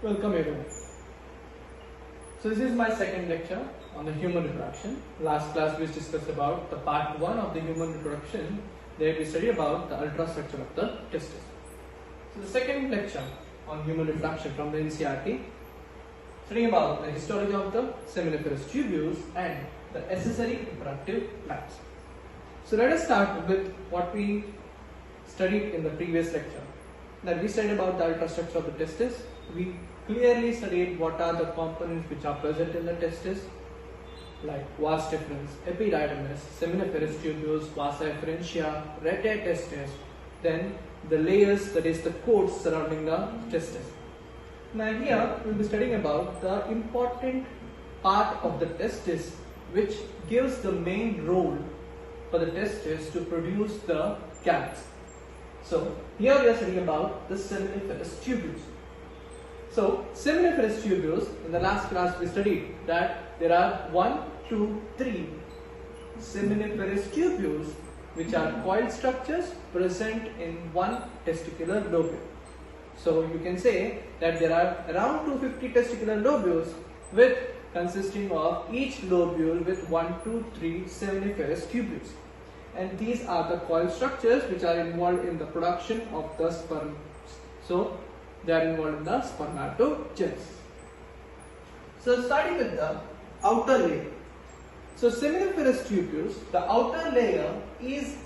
Welcome everyone. So this is my second lecture on the human reproduction. Last class we discussed about the part 1 of the human reproduction. There we study about the ultrastructure of the testis. So the second lecture on human reproduction from the NCERT, studying about the histology of the seminiferous tubules and the accessory reproductive glands. So let us start with what we studied in the previous lecture. That we studied about the ultrastructure of the testis. We clearly studied what are the components which are present in the testis, like vas deferens, epididymis, seminiferous tubules, vasa efferentia, rete testis, then the layers, that is the coats surrounding the testis. Now here we will be studying about the important part of the testis which gives the main role for the testis to produce the gametes. So here we are studying about the seminiferous tubules. So seminiferous tubules, in the last class we studied that there are 1, 2, 3 seminiferous tubules which are coiled structures present in one testicular lobule. So you can say that there are around 250 testicular lobules with consisting of each lobule with 1, 2, 3 seminiferous tubules. And these are the coiled structures which are involved in the production of the sperm. So they are involved in the spermatogenesis. So starting with the outer layer. So seminiferous tubules, the outer layer is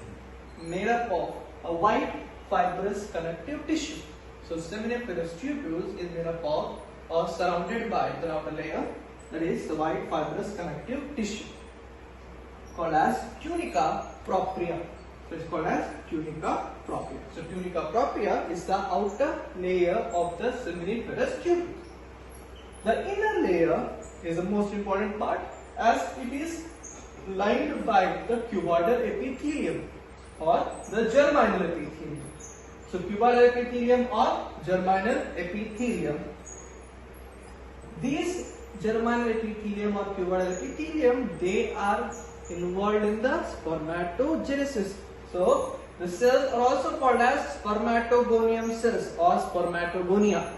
made up of a white fibrous connective tissue. So seminiferous tubules is made up of or surrounded by the outer layer, that is the white fibrous connective tissue, called as tunica propria. So it's called as tunica propria. So tunica propria is the outer layer of the seminiferous tubules. The inner layer is the most important part, as it is lined by the cuboidal epithelium or the germinal epithelium. So cuboidal epithelium or germinal epithelium. These germinal epithelium or cuboidal epithelium, they are involved in the spermatogenesis. So the cells are also called as spermatogonium cells or spermatogonia.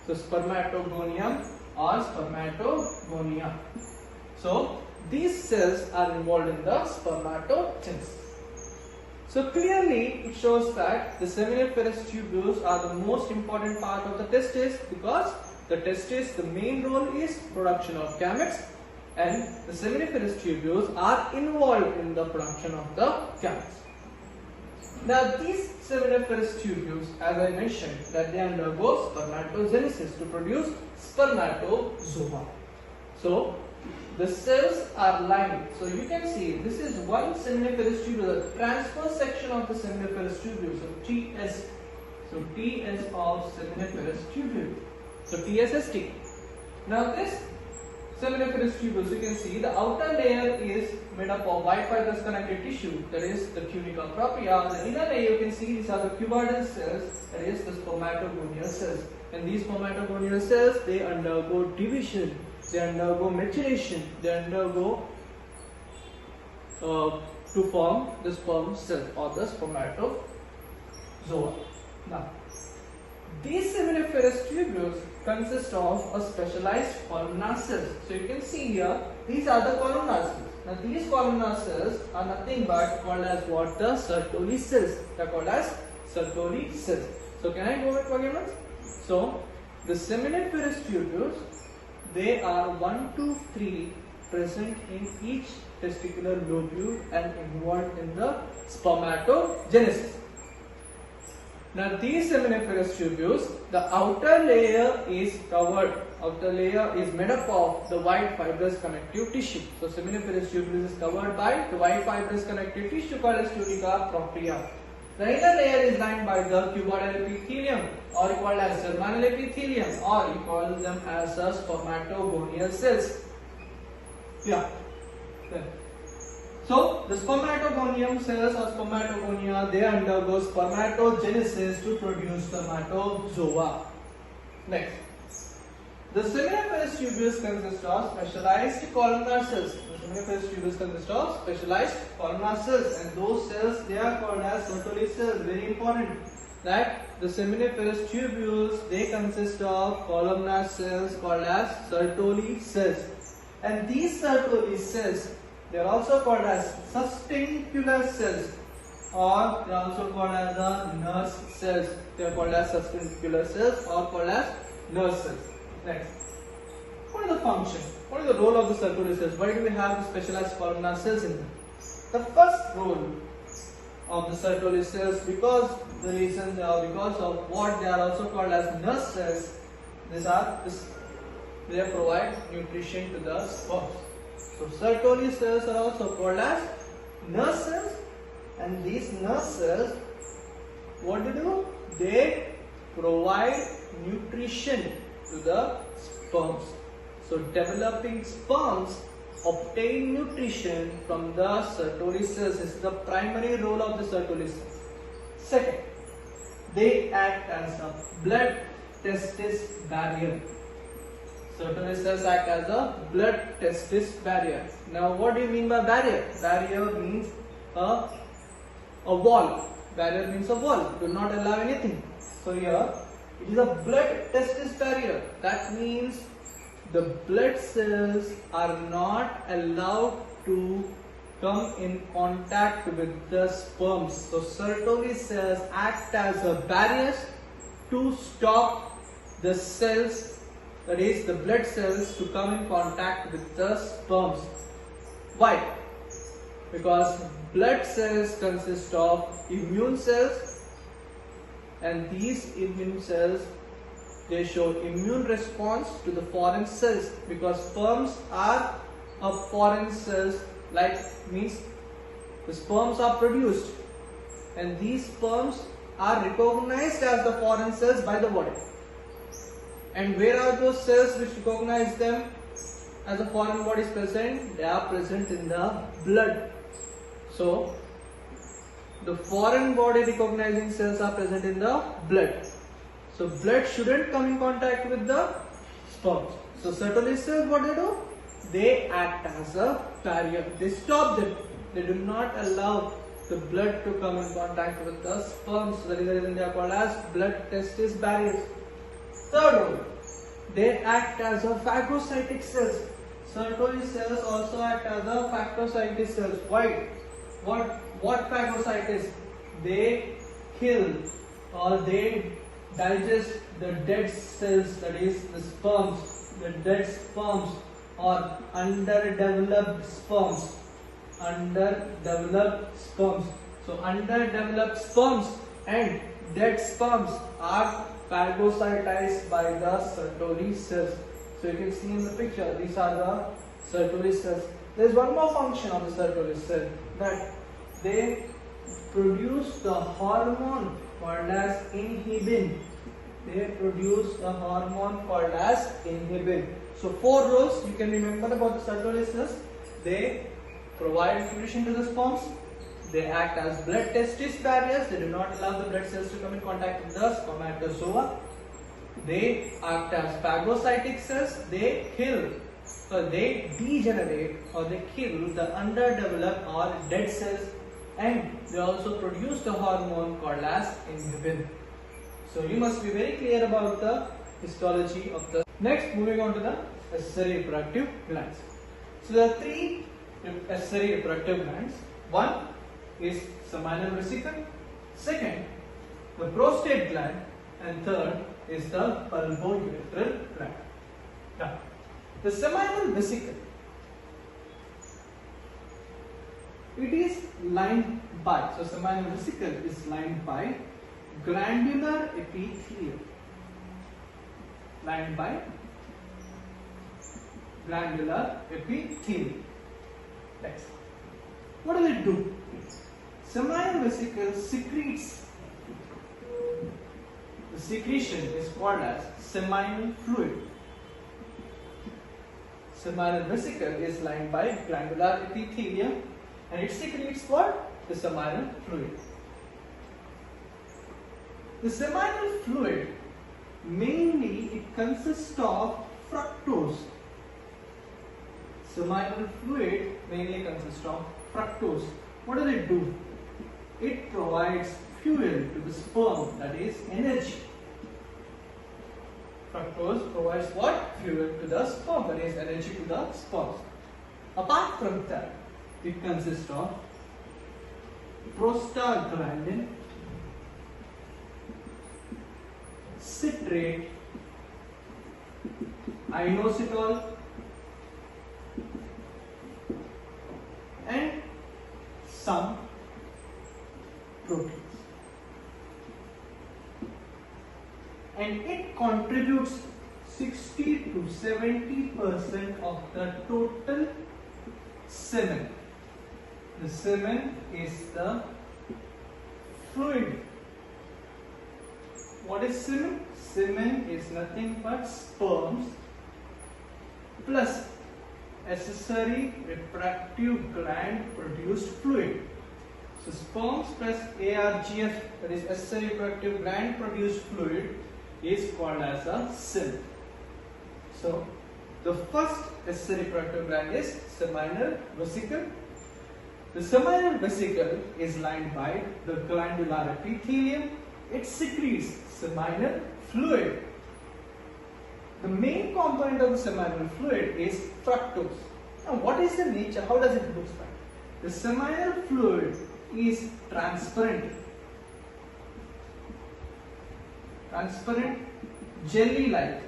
So spermatogonium or spermatogonia. So these cells are involved in the spermatogenesis. So clearly it shows that the seminiferous tubules are the most important part of the testis, because the testis, the main role is production of gametes, and the seminiferous tubules are involved in the production of the gametes. Now these seminiferous tubules, as I mentioned, that they undergo spermatogenesis to produce spermatozoa. So the cells are lined. So you can see this is one seminiferous tubule, the transverse section of the seminiferous tubule. So TS. So TS of seminiferous tubule. So TSST. Now this seminiferous tubules, you can see the outer layer is made up of white fibrous connective tissue, that is the tunica propria. The inner layer, you can see these are the cuboidal cells, that is the spermatogonial cells. And these spermatogonial cells, they undergo division, they undergo maturation, they undergo to form the sperm cell or the spermatozoa. Now these seminiferous tubules consist of a specialized columnar cells. So you can see here, these are the columnar cells. Now these columnar cells are nothing but called as what? The Sertoli cells. They are called as Sertoli cells. So can I go with again? So the seminiferous tubules, they are 1, 2, 3 present in each testicular lobule and involved in the spermatogenesis. Now these seminiferous tubules, the outer layer is covered, outer layer is made up of the white fibrous connective tissue. So seminiferous tubules is covered by the white fibrous connective tissue called as tunica propria. The inner layer is lined by the cuboidal epithelium, or called as germinal epithelium, or you call them as the spermatogonial cells. Yeah. So the spermatogonium cells or spermatogonia, they undergo spermatogenesis to produce spermatozoa. Next, the seminiferous tubules consist of specialized columnar cells. The seminiferous tubules consist of specialized columnar cells, and those cells, they are called as Sertoli cells. Very important. that the seminiferous tubules, they consist of columnar cells called as Sertoli cells, and these Sertoli cells, they are also called as sustentacular cells, or they are also called as the nurse cells. They are called as sustentacular cells or called as nurse cells. Next, what is the function? What is the role of the Sertoli cells? Why do we have the specialized columnar cells in them? The first role of the Sertoli cells, because the reasons are because of what they are also called as nurse cells. They provide nutrition to the sperms. So Sertoli cells are also called as nurse cells, and these nurse cells, what do? They provide nutrition to the sperms. So developing sperms obtain nutrition from the Sertoli cells. This is the primary role of the Sertoli cells. Second, they act as a blood testis barrier. Sertoli cells act as a blood testis barrier. Now, what do you mean by barrier? Barrier means a wall. Barrier means a wall. Do not allow anything. So here, it is a blood testis barrier. That means the blood cells are not allowed to come in contact with the sperms. So Sertoli cells act as a barrier to stop the cells, that is the blood cells, to come in contact with the sperms. Why? Because blood cells consist of immune cells, and these immune cells, they show immune response to the foreign cells, because sperms are a foreign cells, like means the sperms are produced and these sperms are recognized as the foreign cells by the body. And where are those cells which recognize them as a foreign body is present? They are present in the blood. So the foreign body recognizing cells are present in the blood. So blood shouldn't come in contact with the sperms. So Sertoli cells, what they do? They act as a barrier. They stop them. They do not allow the blood to come in contact with the sperms. That is the reason they are called as blood testis barriers. Third role, they act as a phagocytic cells. Sertoli cells also act as a phagocytic cells. Why? What phagocyte is? They kill or they digest the dead cells, that is the sperms, the dead sperms or underdeveloped sperms. Underdeveloped sperms. So underdeveloped sperms and dead sperms are phagocytized by the Sertoli cells. So you can see in the picture, these are the Sertoli cells. There is one more function of the Sertoli cell, that they produce the hormone called as inhibin. They produce the hormone called as inhibin. So 4 roles you can remember about the Sertoli cells. They provide nutrition to the sperms. They act as blood testis barriers. They do not allow the blood cells to come in contact with the spermatozoa. They act as phagocytic cells. They kill, or they degenerate, or they kill the underdeveloped or dead cells, and they also produce the hormone called as inhibin. So you must be very clear about the histology of the. Next, moving on to the accessory reproductive glands. So there are 3 accessory reproductive glands. One is seminal vesicle, second the prostate gland, and third is the pulbourethral gland. Now, the seminal vesicle, it is lined by, so seminal vesicle is lined by glandular epithelium. Lined by glandular epithelium. Next, what does it do? Seminal vesicle secretes. The secretion is called as seminal fluid. Seminal vesicle is lined by glandular epithelium and it secretes what? The seminal fluid. The seminal fluid, mainly it consists of fructose. Seminal fluid mainly consists of fructose. What does it do? It provides fuel to the sperm, that is energy. Fructose provides what? Fuel to the sperm, that is energy to the sperm. Apart from that, it consists of prostaglandin, citrate, inositol, and some proteins. And it contributes 60 to 70% of the total semen. The semen is the fluid. What is semen? Semen is nothing but sperms plus accessory reproductive gland produced fluid. So sperms plus ARGF, that is accessory reproductive gland produced fluid, is called as a semen. So the first accessory reproductive gland is seminal vesicle. The seminal vesicle is lined by the glandular epithelium. It secretes seminal fluid. The main component of the seminal fluid is fructose. Now what is the nature? How does it look like? The seminal fluid is transparent, jelly-like.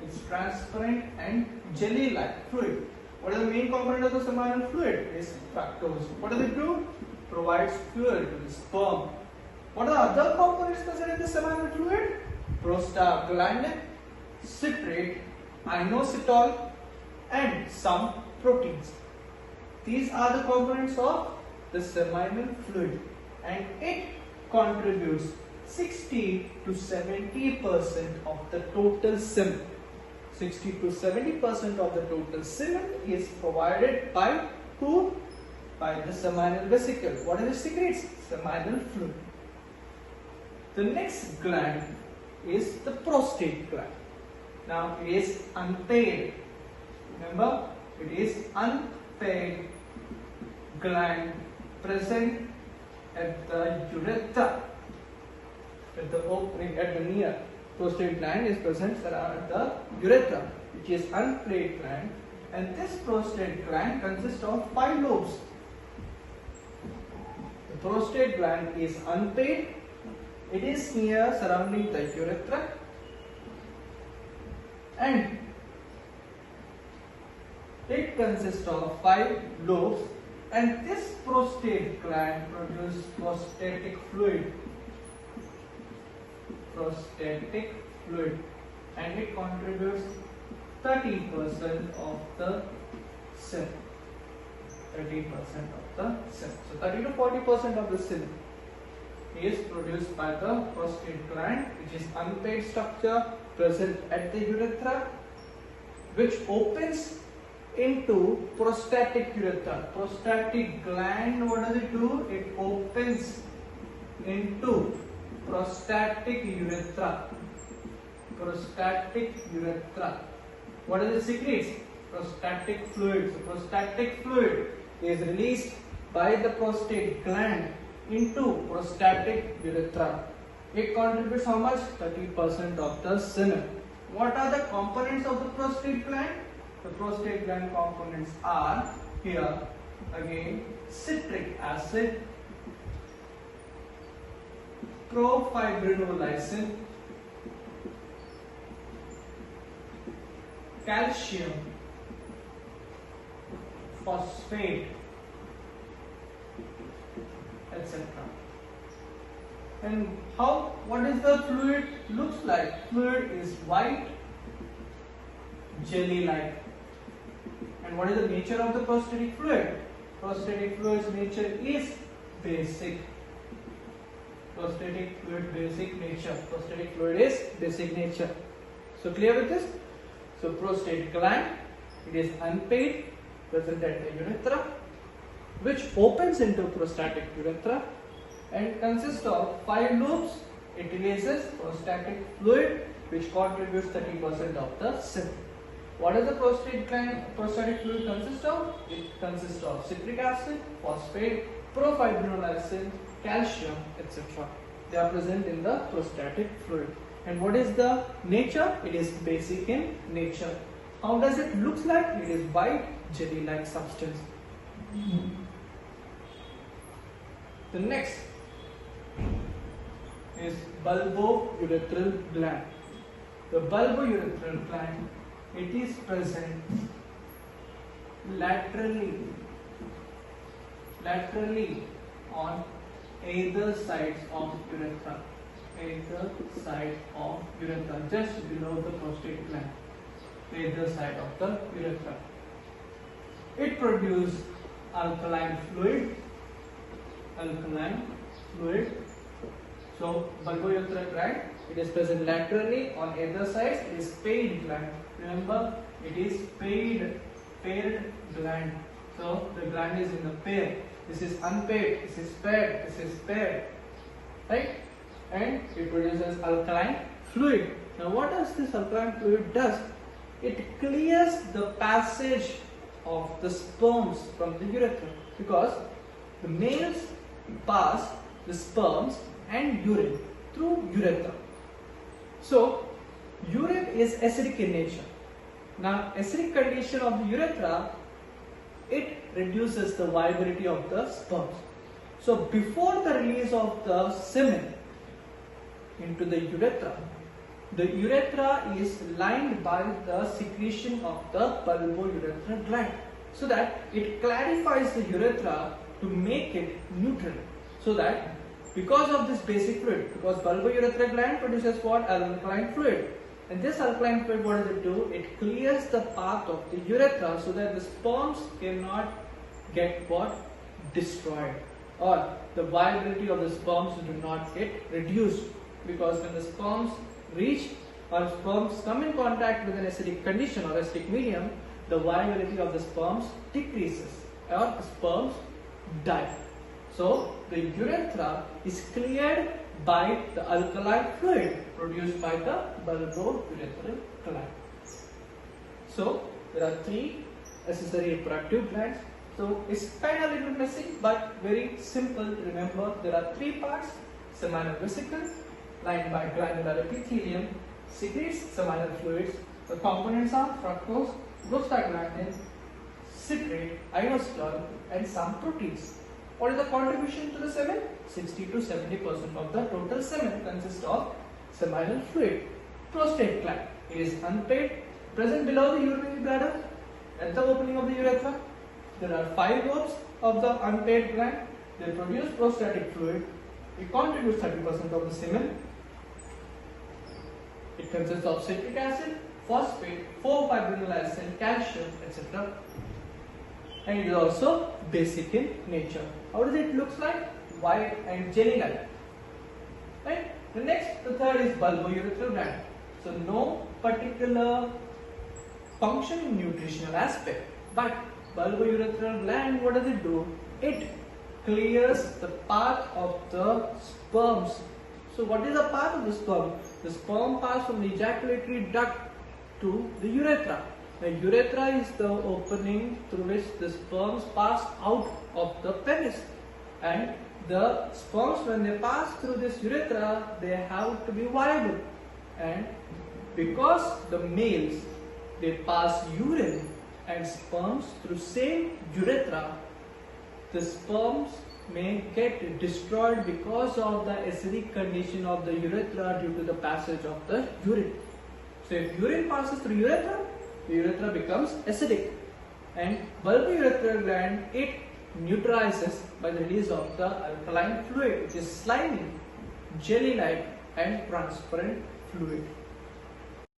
It's transparent and jelly-like fluid. What is the main component of the seminal fluid? Is fructose. What does it do? Provides fuel to the sperm. What are the other components present in the seminal fluid? Prostaglandin, citrate, inositol, and some proteins. These are the components of the seminal fluid, and it contributes 60 to 70% of the total semen. 60 to 70% of the total semen is provided by who? By the seminal vesicle. What is it secretes? Seminal fluid. The next gland is the prostate gland. Now it is unpaired. Remember, it is unpaired gland present at the urethra, at the opening, at the near. Prostate gland is present around the urethra, which is unpaired gland, and this prostate gland consists of 5 lobes. The prostate gland is unpaired. It is near surrounding the urethra, and it consists of 5 lobes, and this prostate gland produces prostatic fluid. And it contributes 30% of the semen. 30% of the semen. So 30 to 40% of the semen is produced by the prostate gland, which is unpaired structure present at the urethra, which opens into prostatic urethra. Prostatic gland, what does it do? It opens into prostatic urethra. Prostatic urethra. What does it secretes? Prostatic fluid. So prostatic fluid is released by the prostate gland into prostatic urethra. It contributes how much? 30% of the semen. What are the components of the prostate gland? The prostate gland components are here again citric acid, profibrinolysin, calcium, phosphate, etc. And what is the fluid looks like? Fluid is white, jelly-like. And what is the nature of the prostatic fluid? Prostatic fluid's nature is basic. Prostatic fluid basic nature. Prostatic fluid is basic nature. So clear with this? So prostate gland, it is unpaired, present at the urethra, which opens into prostatic urethra and consists of 5 lobes. It releases prostatic fluid, which contributes 30% of the semen. What does the prostatic fluid consist of? It consists of citric acid, phosphate, profibrinolysin, calcium, etc. They are present in the prostatic fluid. And what is the nature? It is basic in nature. How does it look like? It is white jelly-like substance. The next is bulbourethral gland. The bulbourethral gland, it is present laterally on either sides of urethra. Either side of urethra, just below the prostate gland. Either side of the urethra. It produces alkaline fluid. So bulbourethral gland, it is present laterally on either sides. It is paired gland. Remember, it is paired gland. So the gland is in the pair. This is unpaired. This is paired. This is paired. Right? And it produces alkaline fluid. Now, what does this alkaline fluid does? It clears the passage of the sperms from the urethra, because the males pass the sperms and urine through urethra. So, urine is acidic in nature. Now, acidic condition of the urethra, it reduces the viability of the sperms. So, before the release of the semen into the urethra is lined by the secretion of the bulbourethral gland, so that it clarifies the urethra to make it neutral. So that because of this basic fluid, because bulbourethral gland produces what? Alkaline fluid. And this alkaline fluid, what does it do? It clears the path of the urethra so that the sperms cannot get what? Destroyed, or the viability of the sperms do not get reduced, because when the sperms reach or sperms come in contact with an acidic condition or acidic medium, the viability of the sperms decreases or sperms die. So the urethra is cleared by the alkaline fluid produced by the bulbourethral gland. So there are three accessory reproductive glands. So it's kind of a little messy, but very simple to remember. There are three parts: seminal vesicle, lined by glandular epithelium, secretes seminal fluids. The components are fructose, prostaglandin, citrate, inositol, and some proteins. What is the contribution to the semen? 60 to 70% of the total semen consists of seminal fluid. Prostate gland, it is unpaired, present below the urinary bladder at the opening of the urethra. There are 5 lobes of the unpaired gland. They produce prostatic fluid. It contributes 30% of the semen. It consists of citric acid, phosphate, 4-fibrinosyl acid, calcium, etc. And it is also basic in nature. How does it look like? White and jelly-like. Right? The third is bulbourethral gland. So no particular function in nutritional aspect, but bulbourethral gland, what does it do? It clears the path of the sperms. So what is the path of the sperm? The sperm passes from the ejaculatory duct to the urethra. The urethra is the opening through which the sperms pass out of the penis. And the sperms, when they pass through this urethra, they have to be viable. And because the males, they pass urine and sperms through same urethra, the sperms may get destroyed because of the acidic condition of the urethra due to the passage of the urine. So if urine passes through urethra, the urethra becomes acidic, and bulbourethral gland, it neutralizes by the release of the alkaline fluid, which is slimy, jelly-like and transparent fluid.